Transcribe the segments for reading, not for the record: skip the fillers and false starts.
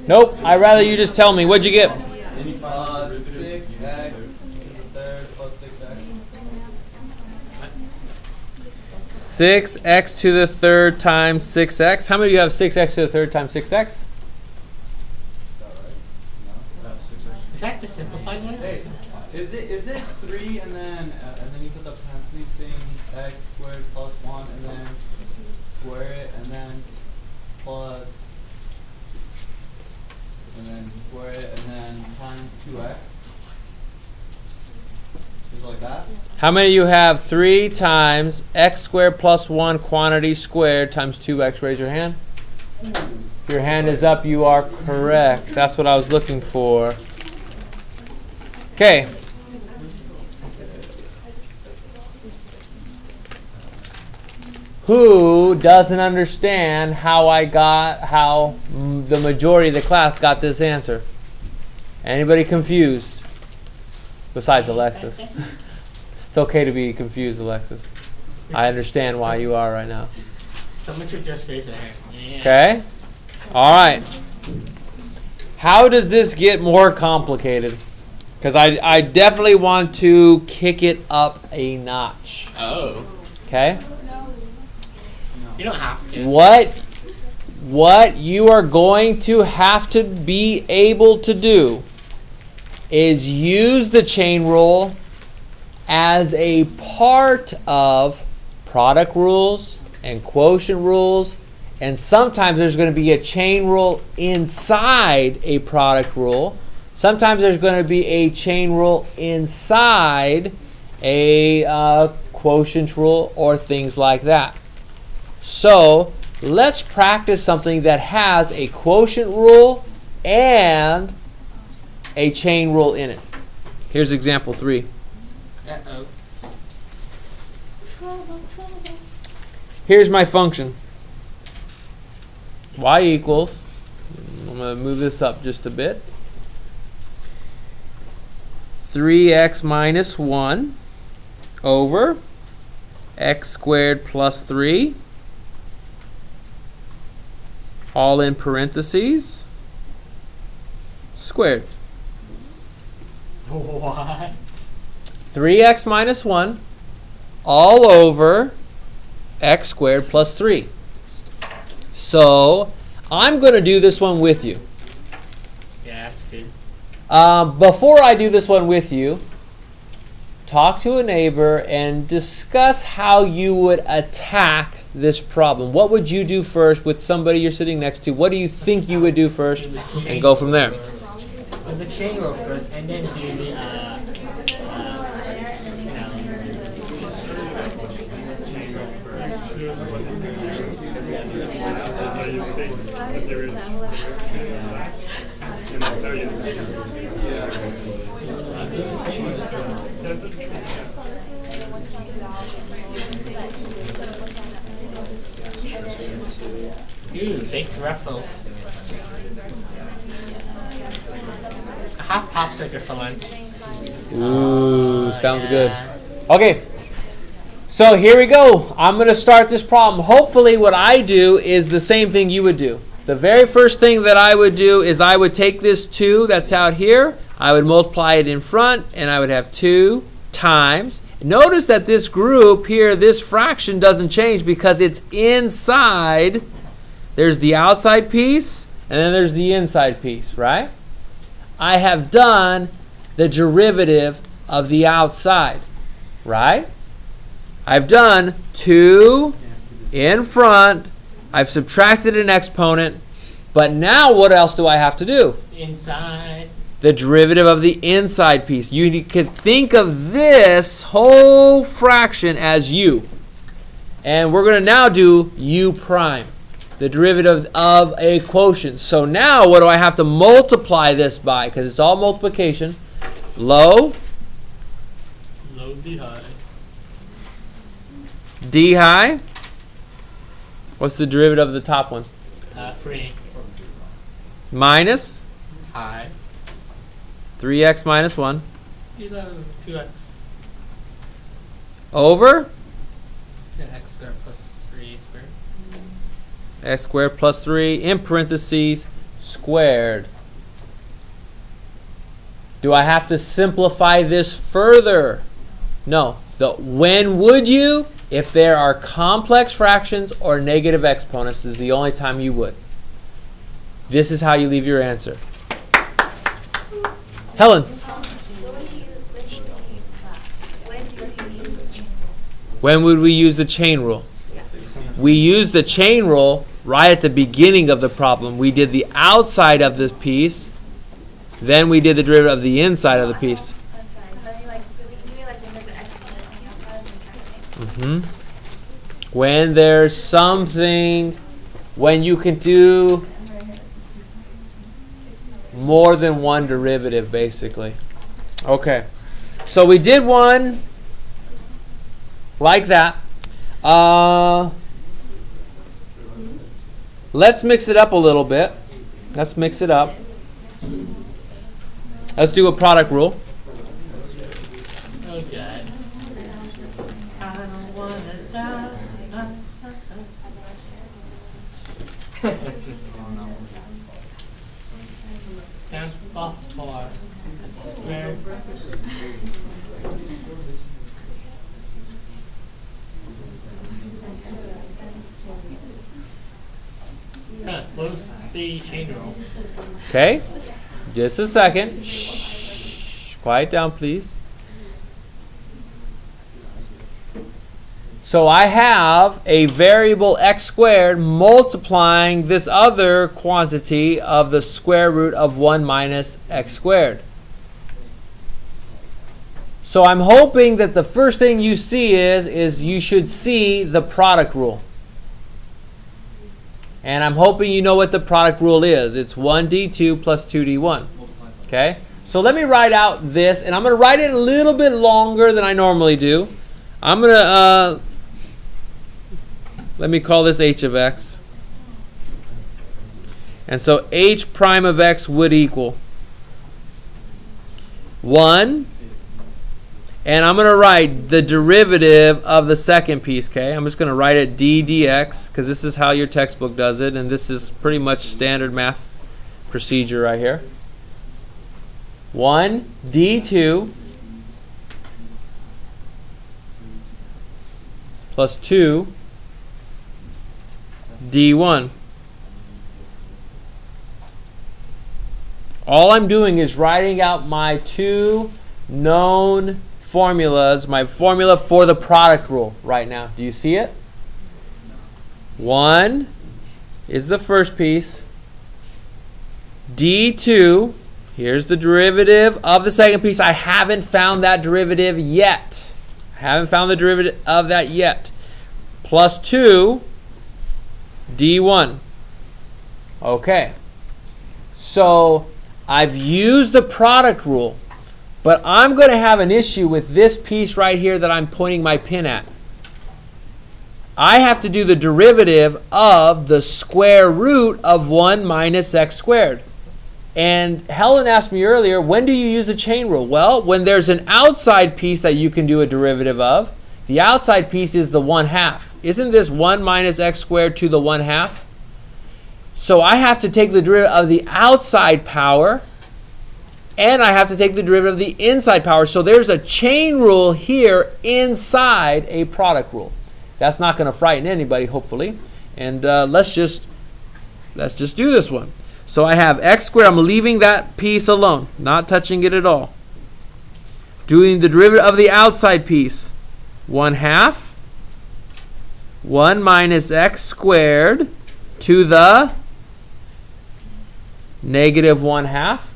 Nope. I'd rather you just tell me. What'd you get? 6x to the third plus 6x. 6x to the third times 6x. How many do you have 6x to the third times 6x? Is that the simplified one? Hey, is it 3 and then you put the parentheses thing x squared plus 1 and then square it and then plus and then square it and then times 2x? Is it like that? How many of you have 3 times x squared plus 1 quantity squared times 2x? Raise your hand. If your hand is up, you are correct. That's what I was looking for. Okay. Who doesn't understand how the majority of the class got this answer? Anybody confused? Besides Alexis. It's okay to be confused, Alexis. I understand why you are right now. Someone should just raise their hand. Yeah. Okay? All right. How does this get more complicated? Because I definitely want to kick it up a notch. Oh. Okay? You don't have to. What you are going to have to be able to do is use the chain rule as a part of product rules and quotient rules, and sometimes there's going to be a chain rule inside a product rule. Sometimes there's going to be a chain rule inside a quotient rule or things like that. So let's practice something that has a quotient rule and a chain rule in it. Here's example 3. Uh-oh. Here's my function. Y equals, I'm going to move this up just a bit, 3x minus 1 over x squared plus 3, all in parentheses, squared. What? 3x minus 1 all over x squared plus 3. So I'm going to do this one with you. Yeah, that's good. Before I do this one with you, talk to a neighbor and discuss how you would attack this problem. What would you do first with somebody you're sitting next to? What do you think you would do first? And go from there. With the chain rule first, and then do the Ooh, baked ruffles. A half popsicle for lunch. Ooh, sounds good. Okay, so here we go. I'm going to start this problem. Hopefully what I do is the same thing you would do. The very first thing that I would do is I would take this 2 that's out here, I would multiply it in front, and I would have 2 times. Notice that this group here, this fraction doesn't change because it's inside. There's the outside piece, and then there's the inside piece, right? I have done the derivative of the outside, right? I've done 2 in front. I've subtracted an exponent. But now what else do I have to do? Inside. The derivative of the inside piece. You could think of this whole fraction as u. And we're going to now do u prime, the derivative of a quotient. So now what do I have to multiply this by? Because it's all multiplication. Low. Low D high. D high. What's the derivative of the top one? 3. Minus High. 3x minus 1 2x. over X squared plus 3 squared. x squared plus 3 in parentheses squared. Do I have to simplify this further? No. When would you? If there are complex fractions or negative exponents, this is the only time you would. This is how you leave your answer. Helen. When would we use the chain rule? We used the chain rule right at the beginning of the problem. We did the outside of this piece, then we did the derivative of the inside of the piece. When there's something, when you can do more than one derivative, basically. Okay, so we did one like that. Let's mix it up a little bit. Let's mix it up. Let's do a product rule. Okay. I don't wanna die. Stands for square. Close the chain rule. Okay, just a second. Shh. Quiet down, please. So I have a variable x squared multiplying this other quantity of the square root of 1 minus x squared. So I'm hoping that the first thing you see is you should see the product rule. And I'm hoping you know what the product rule is. It's 1d2 plus 2d1. Okay? So let me write out this, and I'm going to write it a little bit longer than I normally do. I'm going to, let me call this h of x. And so h prime of x would equal 1. And I'm going to write the derivative of the second piece, okay? I'm just going to write it d dx, because this is how your textbook does it, and this is pretty much standard math procedure right here. 1 d2 plus 2 d1. All I'm doing is writing out my two known formulas, my formula for the product rule right now. Do you see it? 1 is the first piece. d2, here's the derivative of the second piece. I haven't found that derivative yet. I haven't found the derivative of that yet. Plus 2 d1. Okay. So I've used the product rule. But I'm going to have an issue with this piece right here that I'm pointing my pin at. I have to do the derivative of the square root of 1 minus x squared. And Helen asked me earlier, when do you use a chain rule? Well, when there's an outside piece that you can do a derivative of, the outside piece is the 1/2. Isn't this 1 minus x squared to the 1/2? So I have to take the derivative of the outside power, and I have to take the derivative of the inside power. So there's a chain rule here inside a product rule. That's not going to frighten anybody, hopefully. And let's just do this one. So I have x squared. I'm leaving that piece alone, not touching it at all. Doing the derivative of the outside piece. 1/2 1 minus x squared to the negative 1/2.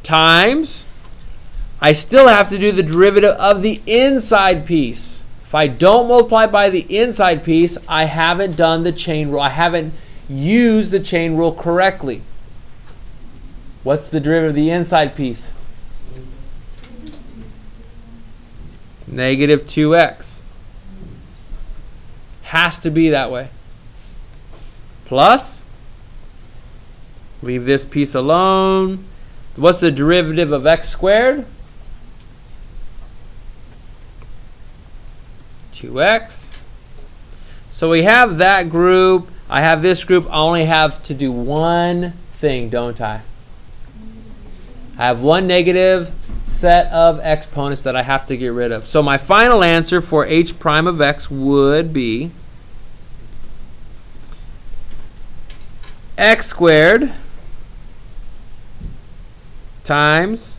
Times, I still have to do the derivative of the inside piece. If I don't multiply by the inside piece, I haven't done the chain rule. I haven't used the chain rule correctly. What's the derivative of the inside piece? Negative 2x. Has to be that way. Plus, leave this piece alone. What's the derivative of x squared? 2x. So we have that group. I have this group. I only have to do one thing, don't I? I have one negative set of exponents that I have to get rid of. So my final answer for h prime of x would be x squared times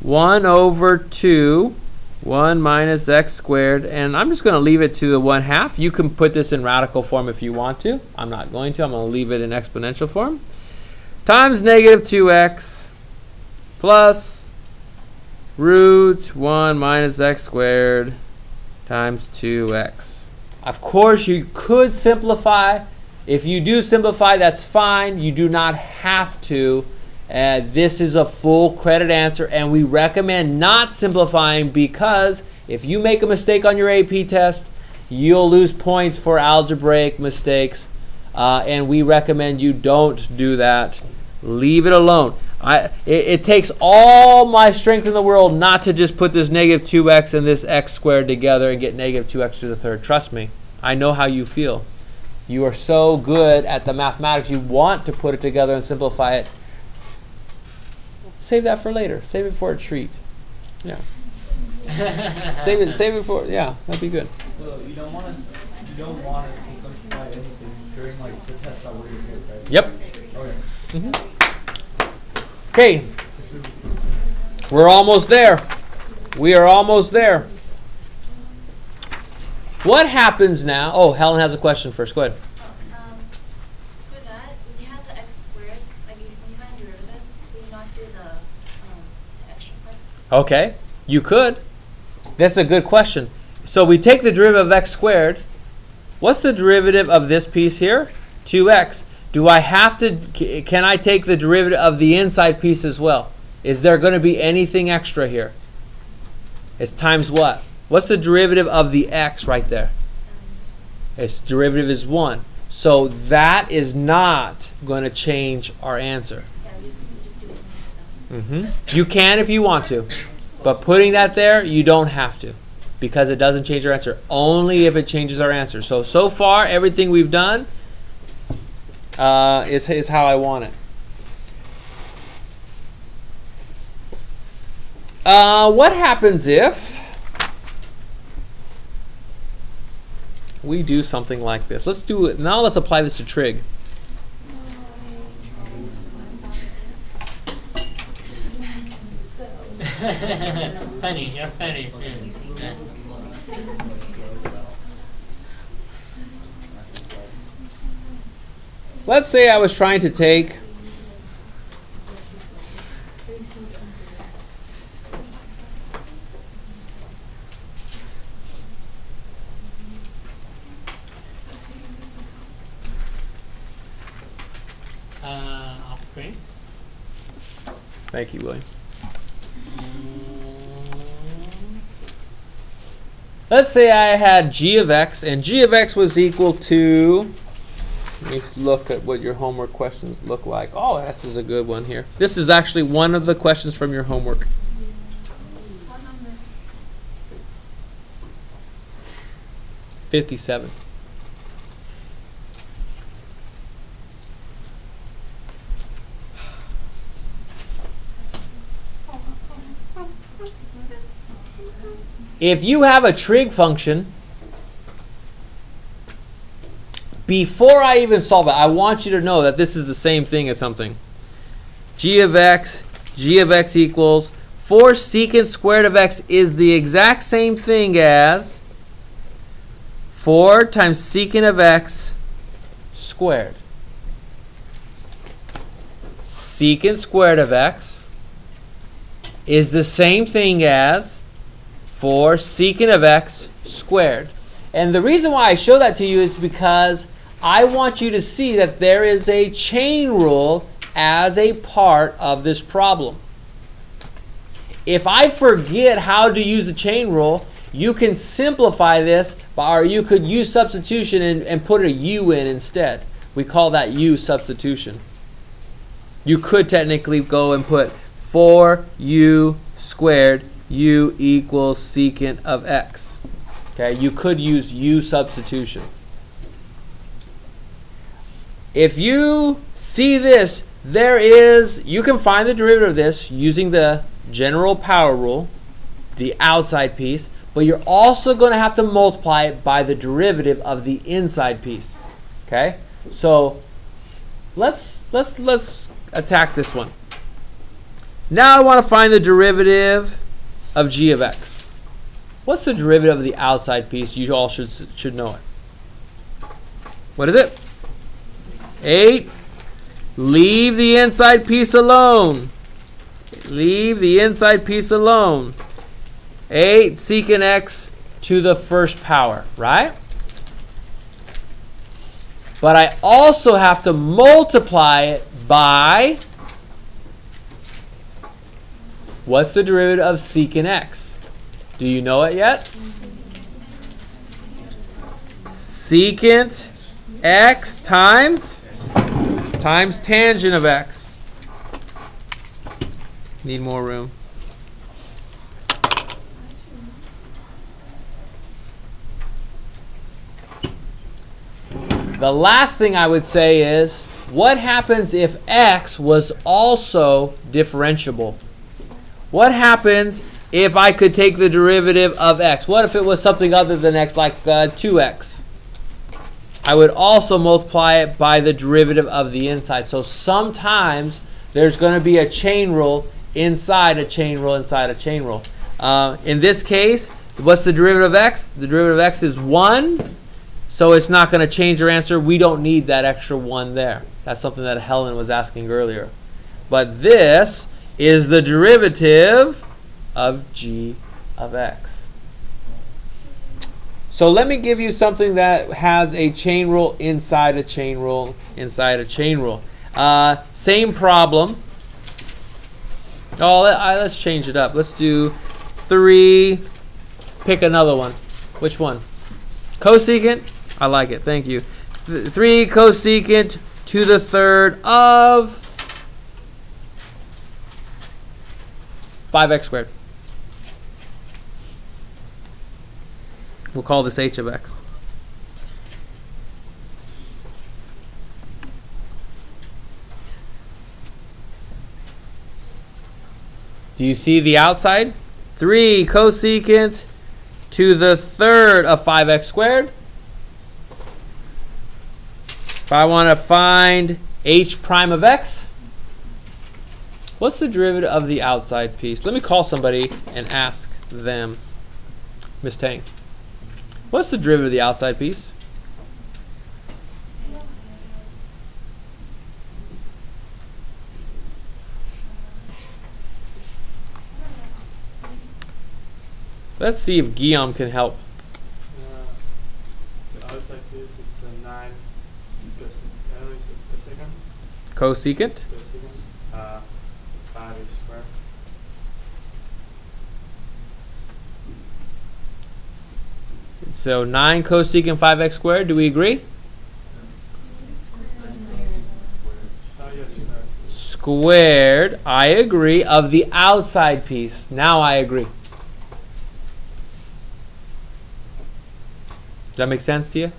1 over 2, 1 minus x squared, and I'm just going to leave it to the 1/2. You can put this in radical form if you want to. I'm not going to. I'm going to leave it in exponential form. Times negative 2x plus root 1 minus x squared times 2x. Of course, you could simplify. If you do simplify, that's fine. You do not have to. This is a full credit answer, and we recommend not simplifying because if you make a mistake on your AP test, you'll lose points for algebraic mistakes, and we recommend you don't do that. Leave it alone. It takes all my strength in the world not to just put this negative 2x and this x squared together and get negative 2x to the third. Trust me. I know how you feel. You are so good at the mathematics. You want to put it together and simplify it. Save that for later. Save it for a treat. Yeah. Save it for, yeah, that'd be good. So you don't want us to simplify anything during like the test that we're here, right? Yep. Okay. Okay. We're almost there. We are almost there. What happens now? Oh, Helen has a question first. Go ahead. For that, when you have the x squared, like when you find a derivative, will you not do the extra part? Okay, you could. That's a good question. So we take the derivative of x squared. What's the derivative of this piece here? 2x. Do I have to, can I take the derivative of the inside piece as well? Is there going to be anything extra here? It's times what? What's the derivative of the x right there? Its derivative is 1. So that is not going to change our answer. Yeah, we just do it. You can if you want to. But putting that there, you don't have to. Because it doesn't change our answer. Only if it changes our answer. So far, everything we've done is how I want it. What happens if we do something like this? Let's do it. Now let's apply this to trig. Funny, you're funny. Let's say I was trying to take Off screen. Thank you, William. Let's say I had g of x, and g of x was equal to, let me look at what your homework questions look like. Oh, this is a good one here. This is actually one of the questions from your homework. What number? 57. If you have a trig function, before I even solve it, I want you to know that this is the same thing as something. G of x equals 4 secant squared of x is the exact same thing as 4 times secant of x squared. Secant squared of x is the same thing as 4 secant of x squared. And the reason why I show that to you is because I want you to see that there is a chain rule as a part of this problem. If I forget how to use the chain rule, you can simplify this, or you could use substitution and put a u in instead. We call that u substitution. You could technically go and put 4u squared, u equals secant of x. Okay, you could use u substitution. if you see this, you can find the derivative of this using the general power rule, the outside piece, but you're also going to have to multiply it by the derivative of the inside piece. Okay? So let's attack this one. Now I want to find the derivative of g of x. What's the derivative of the outside piece? You all should know it. What is it? 8. Leave the inside piece alone. Leave the inside piece alone. 8 secant x to the first power, right? But I also have to multiply it by, what's the derivative of secant x? Do you know it yet? Secant x times tangent of x. Need more room. The last thing I would say is, what happens if x was also differentiable? What happens if I could take the derivative of x? What if it was something other than x, like 2x? I would also multiply it by the derivative of the inside. So sometimes there's going to be a chain rule inside a chain rule inside a chain rule. In this case, what's the derivative of x? The derivative of x is 1. So it's not going to change your answer. We don't need that extra 1 there. That's something that Helen was asking earlier. But this is the derivative of g of x. So let me give you something that has a chain rule inside a chain rule inside a chain rule. Same problem. Let's change it up. Let's do 3. Pick another one. Which one? Cosecant? I like it. Thank you. 3 cosecant to the third of 5x squared. We'll call this h of x. Do you see the outside? 3 cosecant to the third of 5x squared. If I want to find h prime of x, what's the derivative of the outside piece? Let me call somebody and ask them. Miss Tang, what's the derivative of the outside piece? Let's see if Guillaume can help. The outside piece, it's a 9 cosecant. Cosecant. 5x squared. So 9 cosecant 5x squared. Do we agree? Yes, Squared. I agree. Of the outside piece. Now I agree. Does that make sense to you?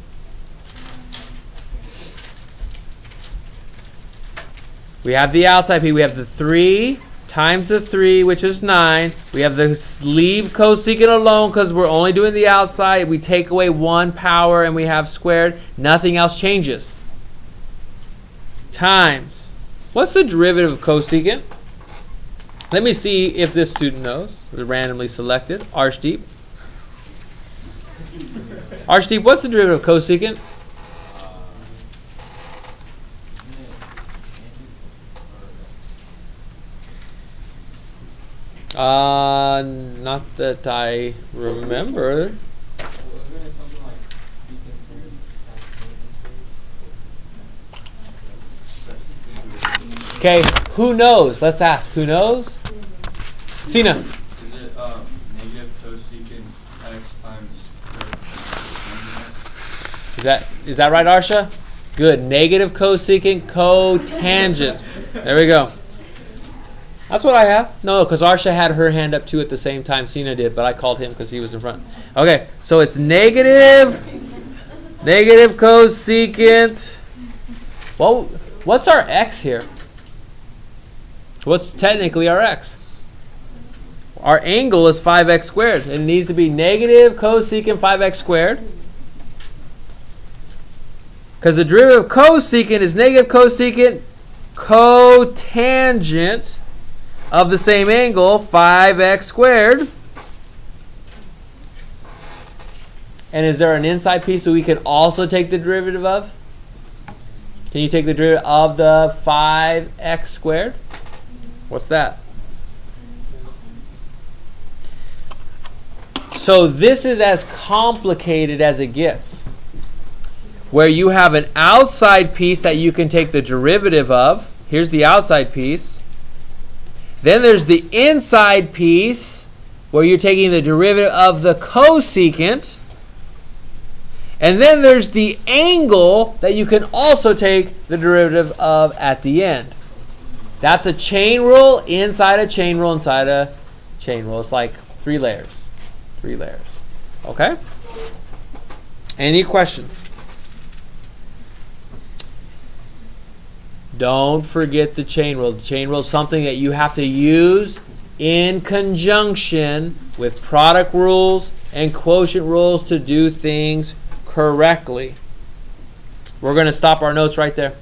We have the outside piece. We have the 3 times the 3, which is 9. We have the leave cosecant alone because we're only doing the outside. We take away 1 power and we have squared. Nothing else changes. Times. What's the derivative of cosecant? Let me see if this student knows. We're randomly selected. Arshdeep. Arshdeep, what's the derivative of cosecant? Not that I remember. Okay, who knows? Let's ask. Who knows? Sina. Is it negative cosecant x times Is that right, Arsha? Good. Negative cosecant cotangent. There we go. That's what I have. No, because Arsha had her hand up too at the same time Sina did, but I called him because he was in front. Okay, so it's negative cosecant Well, what's our x here? What's technically our x? Our angle is 5x squared. And it needs to be negative cosecant 5x squared. Because the derivative of cosecant is negative cosecant cotangent of the same angle, 5x squared. And is there an inside piece that we can also take the derivative of? Can you take the derivative of the 5x squared? What's that? So this is as complicated as it gets, where you have an outside piece that you can take the derivative of. Here's the outside piece. Then there's the inside piece where you're taking the derivative of the cosecant. And then there's the angle that you can also take the derivative of at the end. That's a chain rule inside a chain rule inside a chain rule. It's like 3 layers. 3 layers. Okay? Any questions? Don't forget the chain rule. The chain rule is something that you have to use in conjunction with product rules and quotient rules to do things correctly. We're going to stop our notes right there.